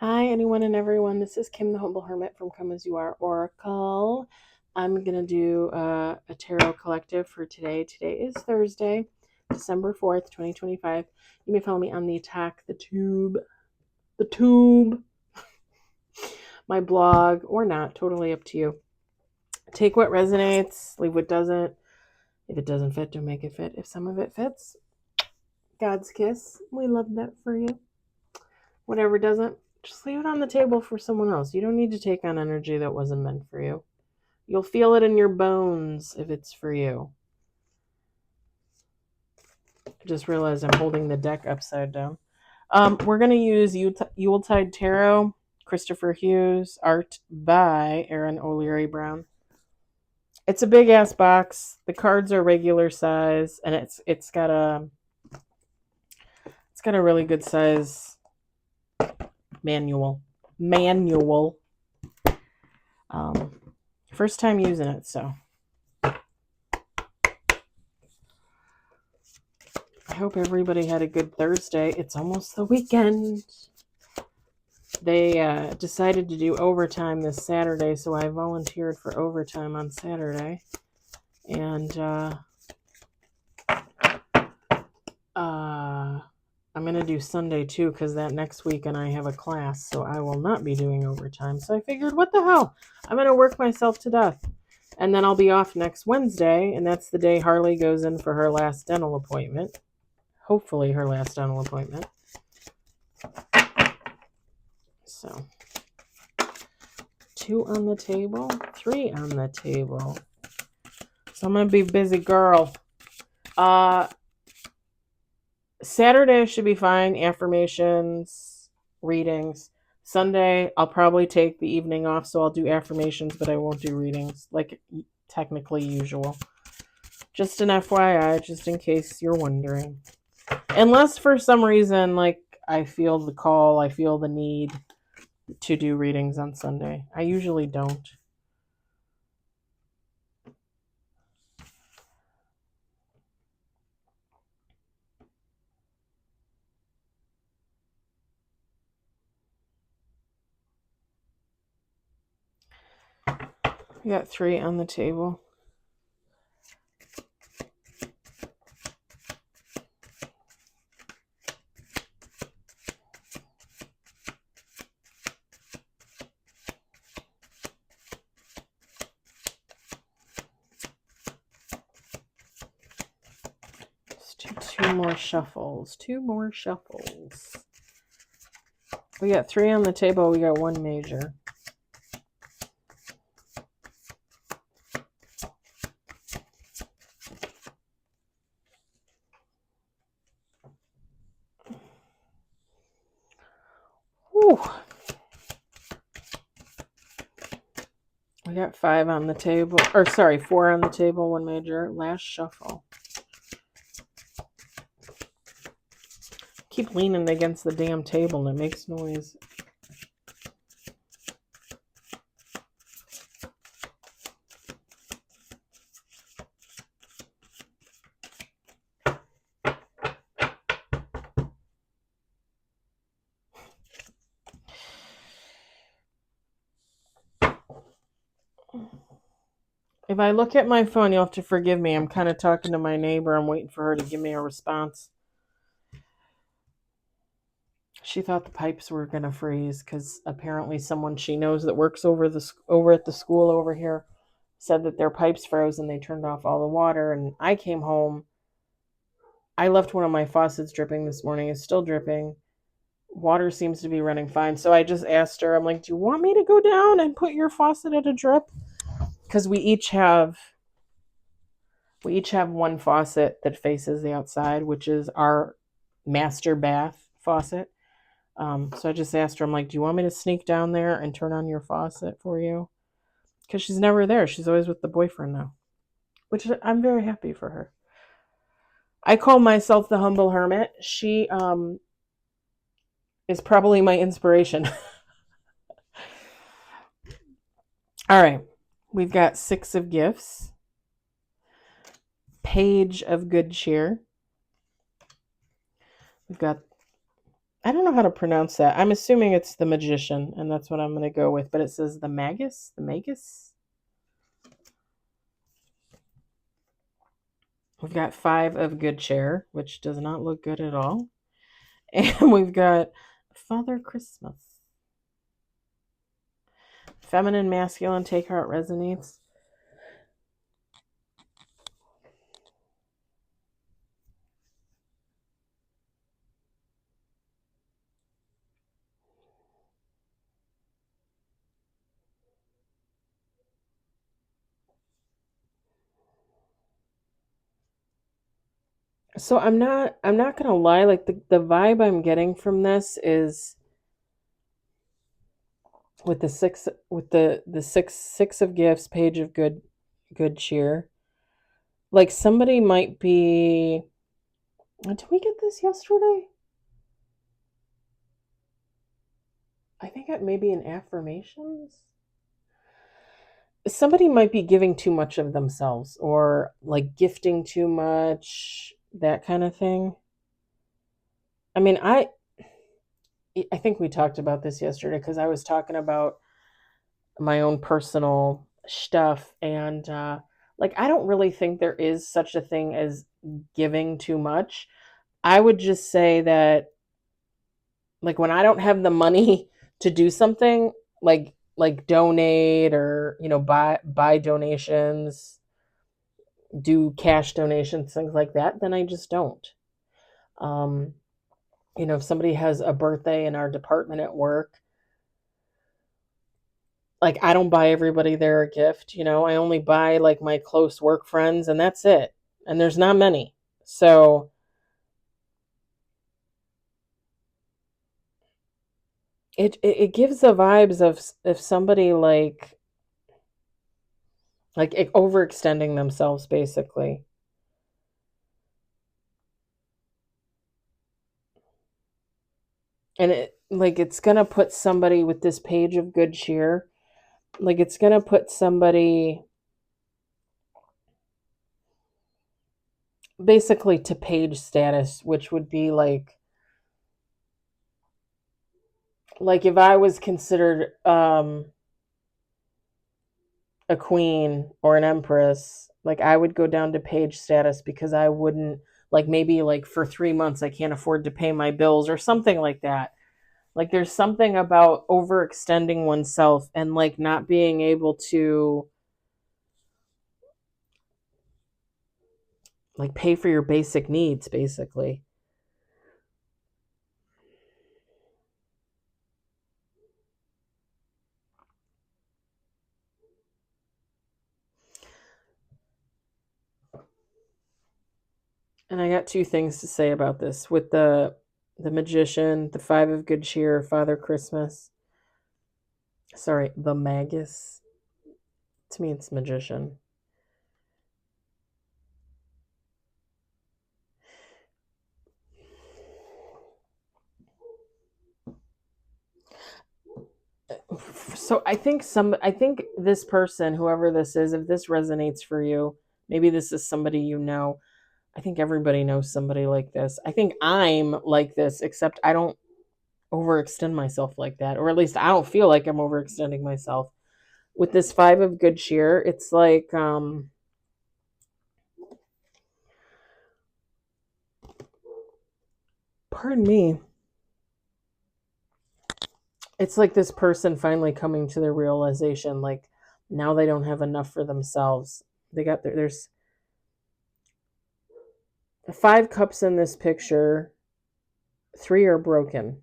Hi, anyone and everyone. This is Kim, the Humble Hermit from Come As You Are Oracle. I'm going to do a tarot collective for today. Today is Thursday, December 4th, 2025. You may follow me on the tube, my blog, or not. Totally up to you. Take what resonates, leave what doesn't. If it doesn't fit, don't make it fit. If some of it fits, God's kiss. We love that for you. Whatever doesn't, just leave it on the table for someone else. You don't need to take on energy that wasn't meant for you. You'll feel it in your bones if it's for you. I just realized I'm holding the deck upside down. We're going to use Yuletide Tarot, Christopher Hughes, art by Aaron O'Leary Brown. It's a big ass box. The cards are regular size, and it's got a really good size manual. First time using it, so I hope everybody had a good Thursday. It's almost the weekend. They decided to do overtime this Saturday, so I volunteered for overtime on Saturday. And I'm going to do Sunday too, because that next weekend I have a class, so I will not be doing overtime. So I figured, what the hell? I'm going to work myself to death. And then I'll be off next Wednesday, and that's the day Harley goes in for her last dental appointment. Hopefully her last dental appointment. So 2 on the table, 3 on the table. So I'm going to be a busy girl. Saturday should be fine. Affirmations, readings. Sunday, I'll probably take the evening off, so I'll do affirmations, but I won't do readings, like technically usual. Just an FYI, just in case you're wondering. Unless for some reason, like, I feel the call, I feel the need to do readings on Sunday. I usually don't. We got 3 on the table. Two more shuffles. We got 3 on the table. We got 1 major. Whew. We got 5 on the table. 4 on the table, 1 major. Last shuffle. Keep leaning against the damn table and it makes noise. If I look at my phone, you'll have to forgive me. I'm kind of talking to my neighbor. I'm waiting for her to give me a response. She thought the pipes were going to freeze because apparently someone she knows that works over at the school over here said that their pipes froze and they turned off all the water. And I came home. I left one of my faucets dripping this morning. It's still dripping. Water seems to be running fine. So I just asked her, I'm like, do you want me to go down and put your faucet at a drip? Because we each have 1 faucet that faces the outside, which is our master bath faucet. So I just asked her, I'm like, do you want me to sneak down there and turn on your faucet for you? Because she's never there. She's always with the boyfriend now, which I'm very happy for her. I call myself the Humble Hermit. She is probably my inspiration. All right. We've got 6 of gifts. Page of good cheer. We've got I don't know how to pronounce that. I'm assuming it's the magician, and that's what I'm going to go with. But it says the magus, the magus. We've got 5 of good cheer, which does not look good at all. And we've got Father Christmas. Feminine, masculine, take heart resonates. So I'm not gonna lie, like the vibe I'm getting from this is with the six of gifts, page of good cheer. Like somebody might be, did we get this yesterday? I think it may be in affirmations. Somebody might be giving too much of themselves or like gifting too much, that kind of thing. I mean, I think we talked about this yesterday because I was talking about my own personal stuff, and like I don't really think there is such a thing as giving too much. I would just say that like when I don't have the money to do something, like donate or buy donations, do cash donations, things like that, then I just don't. um if somebody has a birthday in our department at work, like I don't buy everybody there a gift. I only buy like my close work friends, and that's it. And there's not many. So it gives the vibes of if somebody like overextending themselves basically. And it's gonna put somebody with this page of good cheer, like it's gonna put somebody basically to page status, which would be like if I was considered a queen or an empress, like I would go down to page status because I wouldn't, like maybe like for 3 months I can't afford to pay my bills or something like that. Like there's something about overextending oneself and like not being able to like pay for your basic needs basically. And I got 2 things to say about this with the magician, the 5 of good cheer, Father Christmas. Sorry, the magus. To me it's magician. So I think this person, whoever this is, if this resonates for you, maybe this is somebody you know. I think everybody knows somebody like this. I think I'm like this, except I don't overextend myself like that, or at least I don't feel like I'm overextending myself. With this 5 of good cheer, it's like pardon me. It's like this person finally coming to their realization, like now they don't have enough for themselves. They got there's 5 cups in this picture. 3 are broken.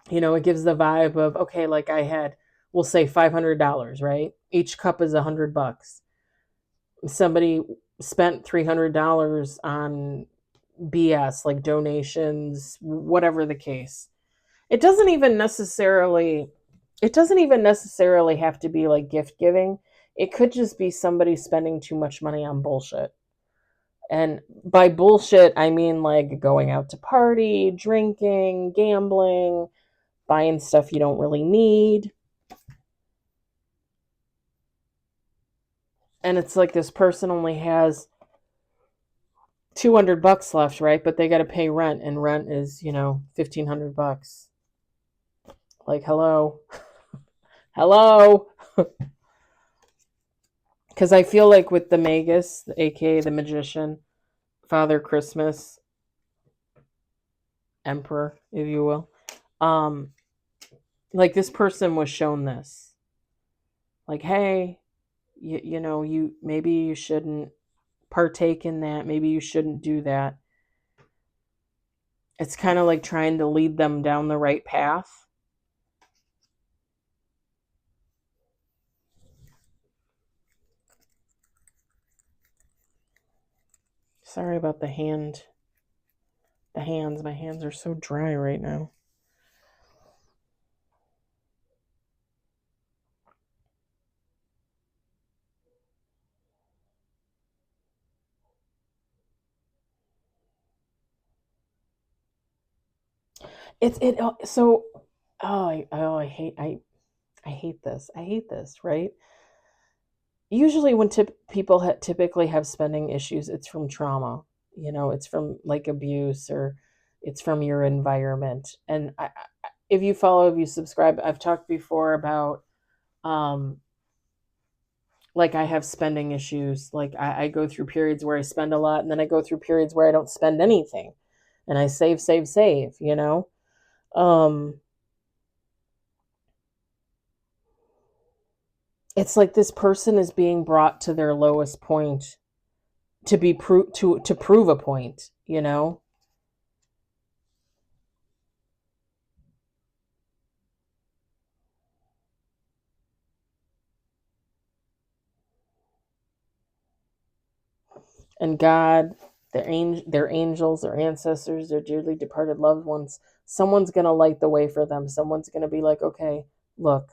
It gives the vibe of, okay, like I had, we'll say $500, right? Each cup is $100. Somebody spent $300 on BS, like donations, whatever the case. It doesn't even necessarily it doesn't even necessarily have to be like gift giving. It could just be somebody spending too much money on bullshit. And by bullshit, I mean like going out to party, drinking, gambling, buying stuff you don't really need. And it's like this person only has $200 left, right? But they got to pay rent, and rent is, $1,500. Like, hello, hello. Because I feel like with the Magus, aka the magician, Father Christmas, Emperor, if you will, um, like this person was shown this. Like, hey, you maybe you shouldn't partake in that. Maybe you shouldn't do that. It's kind of like trying to lead them down the right path. Sorry about the hand. The hands. My hands are so dry right now. It's it so I hate this. I hate this, right? Usually when people typically have spending issues, it's from trauma. It's from like abuse, or it's from your environment. And if you follow, if you subscribe, I've talked before about um like I have spending issues. Like I go through periods where I spend a lot, and then I go through periods where I don't spend anything, and I save, save, save. Um it's like this person is being brought to their lowest point to be to prove a point. And God, their angels, their ancestors, their dearly departed loved ones, someone's going to light the way for them. Someone's going to be like, okay, look,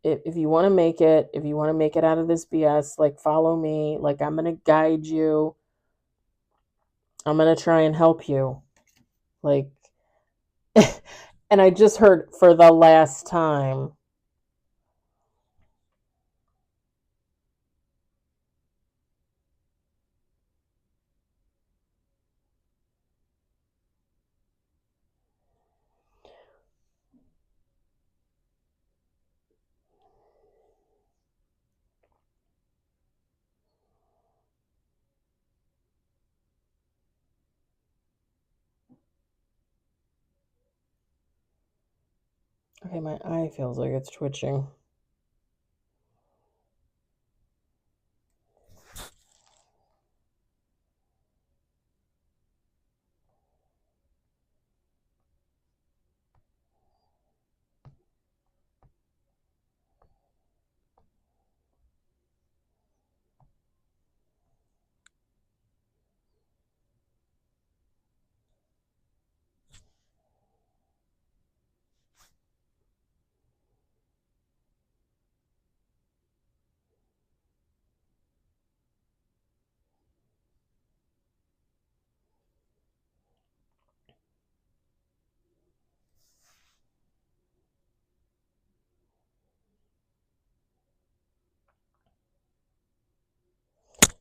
if you want to make it, if you want to make it out of this BS, like follow me, like I'm going to guide you. I'm going to try and help you. Like, and I just heard for the last time. Okay, my eye feels like it's twitching.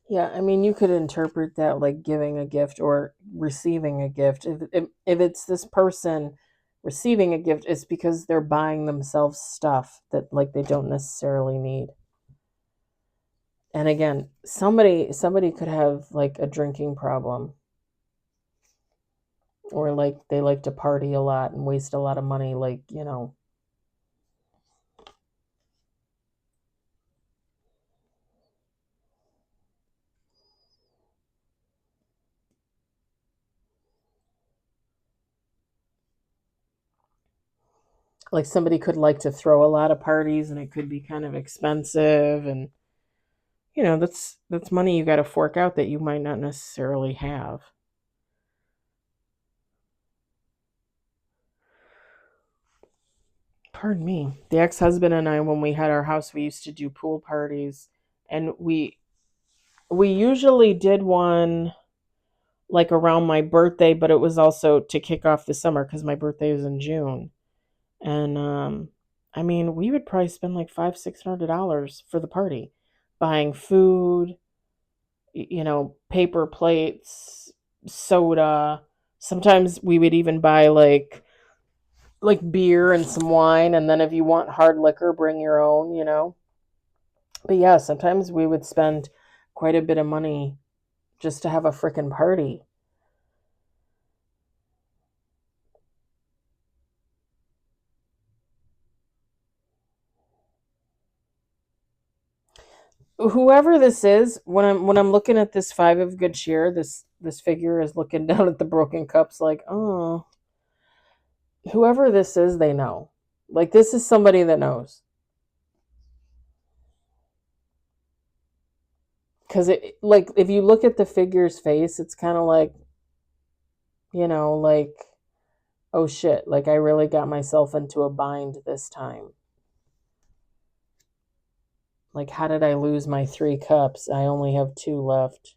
Yeah, I mean, you could interpret that like giving a gift or receiving a gift. If it's this person receiving a gift, it's because they're buying themselves stuff that like they don't necessarily need. And again, somebody could have like a drinking problem, or like they like to party a lot and waste a lot of money, like somebody could like to throw a lot of parties, and it could be kind of expensive, and that's money you got to fork out that you might not necessarily have. Pardon me. The ex-husband and I, when we had our house, we used to do pool parties, and we usually did one like around my birthday, but it was also to kick off the summer because my birthday is in June. And I mean, we would probably spend like $500-$600 for the party, buying food, paper plates, soda. Sometimes we would even buy like beer and some wine, and then if you want hard liquor, bring your own. But yeah, sometimes we would spend quite a bit of money just to have a freaking party. Whoever this is, when I'm looking at this five of good cheer, this figure is looking down at the broken cups like, oh, whoever this is, they know. Like, this is somebody that knows. Because like, if you look at the figure's face, it's kind of like, oh shit, like I really got myself into a bind this time. Like, how did I lose my three cups? I only have two left.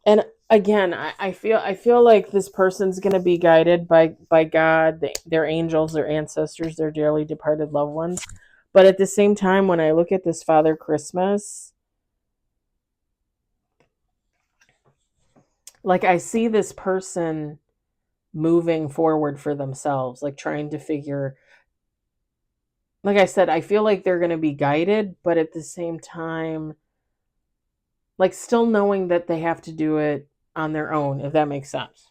And again, I feel like this person's gonna be guided by God, their angels, their ancestors, their dearly departed loved ones. But at the same time, when I look at this Father Christmas, like I see this person moving forward for themselves, like trying to figure, like I said, I feel like they're gonna be guided, but at the same time, like still knowing that they have to do it on their own, if that makes sense.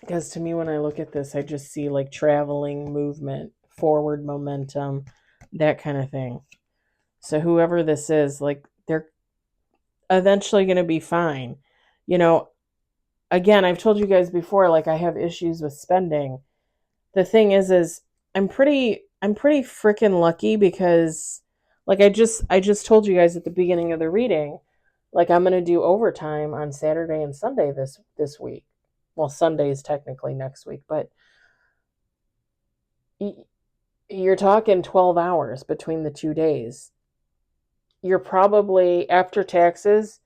Because to me, when I look at this, I just see like traveling, movement, forward momentum, that kind of thing. So whoever this is, like they're eventually going to be fine. You know, again, I've told you guys before, like I have issues with spending. The thing is I'm pretty freaking lucky because like I just told you guys at the beginning of the reading, like I'm going to do overtime on Saturday and Sunday this week. Well, Sunday is technically next week, but you're talking 12 hours between the 2 days. You're probably, after taxes,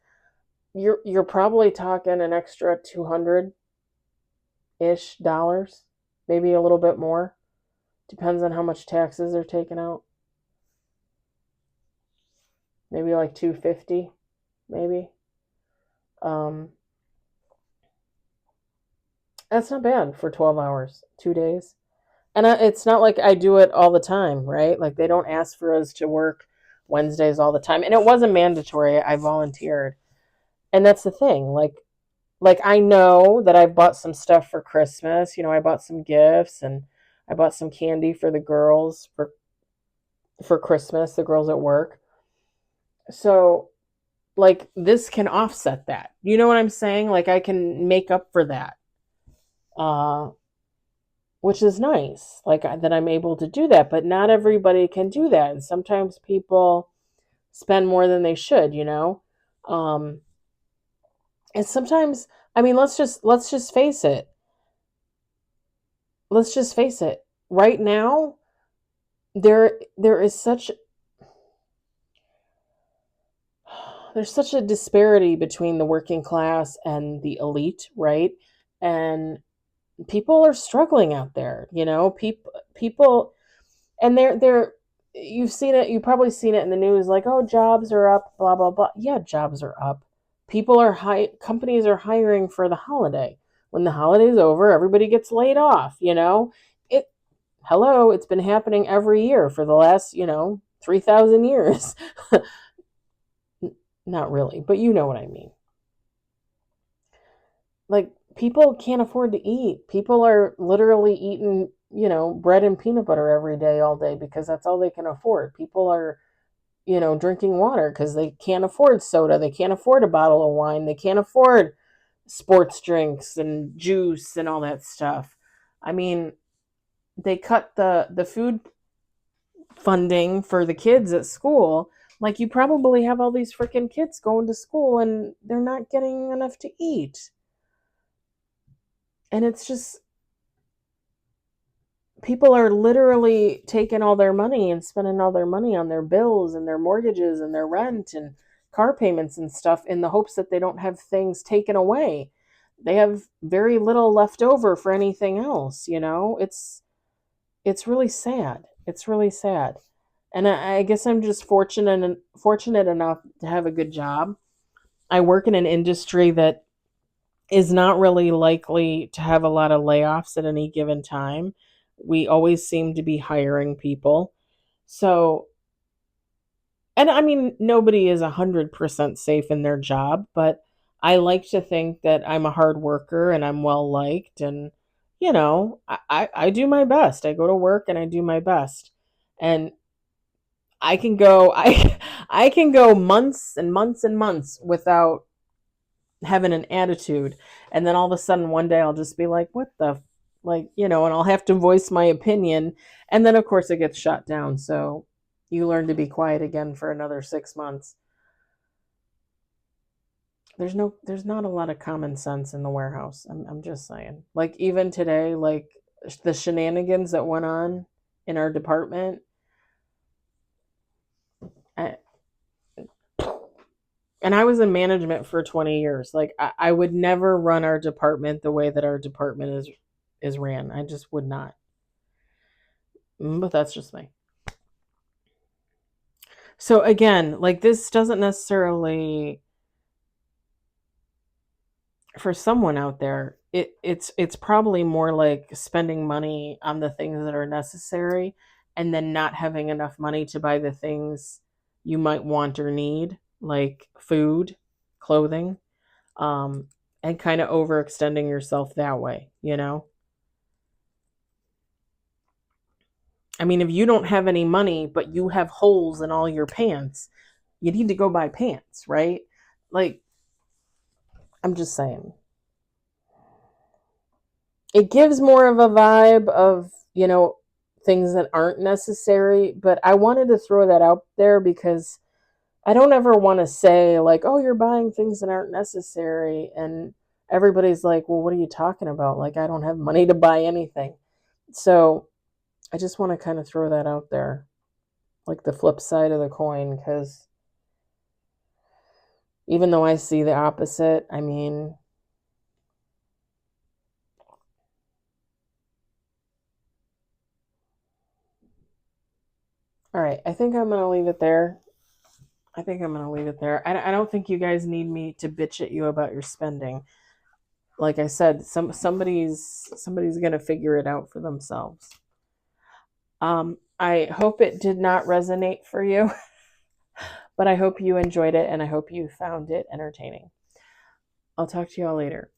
you're probably talking an extra 200-ish dollars, maybe a little bit more. Depends on how much taxes are taken out. Maybe like 250, maybe. Um that's not bad for 12 hours, 2 days. And it's not like I do it all the time, right? Like they don't ask for us to work Wednesdays all the time. And it wasn't mandatory. I volunteered. And that's the thing. Like I know that I bought some stuff for Christmas. I bought some gifts, and I bought some candy for the girls for Christmas, the girls at work. So like this can offset that. You know what I'm saying? Like I can make up for that. Uh which is nice. That I'm able to do that, but not everybody can do that. And sometimes people spend more than they should. Um and sometimes, I mean, let's just face it. Let's just face it. Right now, there is there's such a disparity between the working class and the elite, right? And people are struggling out there. People, and they're you've seen it. You've probably seen it in the news, like, oh, jobs are up, blah blah blah. Yeah, jobs are up. People are high. Companies are hiring for the holiday. When the holiday's over, everybody gets laid off. It. Hello, it's been happening every year for the last 3,000 years. Not really, but you know what I mean. Like, people can't afford to eat. People are literally eating, bread and peanut butter every day, all day, because that's all they can afford. People are, drinking water because they can't afford soda. They can't afford a bottle of wine. They can't afford sports drinks and juice and all that stuff. I mean, they cut the food funding for the kids at school. Like, you probably have all these freaking kids going to school and they're not getting enough to eat. And it's just, people are literally taking all their money and spending all their money on their bills and their mortgages and their rent and car payments and stuff in the hopes that they don't have things taken away. They have very little left over for anything else, you know? It's really sad. It's really sad. And I guess I'm just fortunate enough to have a good job. I work in an industry that is not really likely to have a lot of layoffs at any given time. We always seem to be hiring people. So, and I mean, nobody is 100% safe in their job, but I like to think that I'm a hard worker and I'm well liked. And, I do my best. I go to work and I do my best. And I can go, I can go months and months and months without having an attitude, and then all of a sudden one day I'll just be like, what the and I'll have to voice my opinion, and then of course it gets shut down. So you learn to be quiet again for another 6 months. There's not a lot of common sense in the warehouse. I'm just saying, like, even today, like, the shenanigans that went on in our department. I, and I was in management for 20 years. Like, I would never run our department the way that our department is ran. I just would not. But that's just me. So again, like, this doesn't necessarily, for someone out there, it's probably more like spending money on the things that are necessary and then not having enough money to buy the things you might want or need, like food, clothing, um, and kind of overextending yourself that way, you know? I mean, if you don't have any money, but you have holes in all your pants, you need to go buy pants, right? Like, I'm just saying. It gives more of a vibe of, things that aren't necessary, but I wanted to throw that out there because I don't ever want to say, like, oh, you're buying things that aren't necessary. And everybody's like, well, what are you talking about? Like, I don't have money to buy anything. So I just want to kind of throw that out there, like the flip side of the coin, because even though I see the opposite, I mean, all right, I think I'm going to leave it there. I don't think you guys need me to bitch at you about your spending. Like I said, somebody's going to figure it out for themselves. I hope it did not resonate for you, but I hope you enjoyed it and I hope you found it entertaining. I'll talk to y'all later.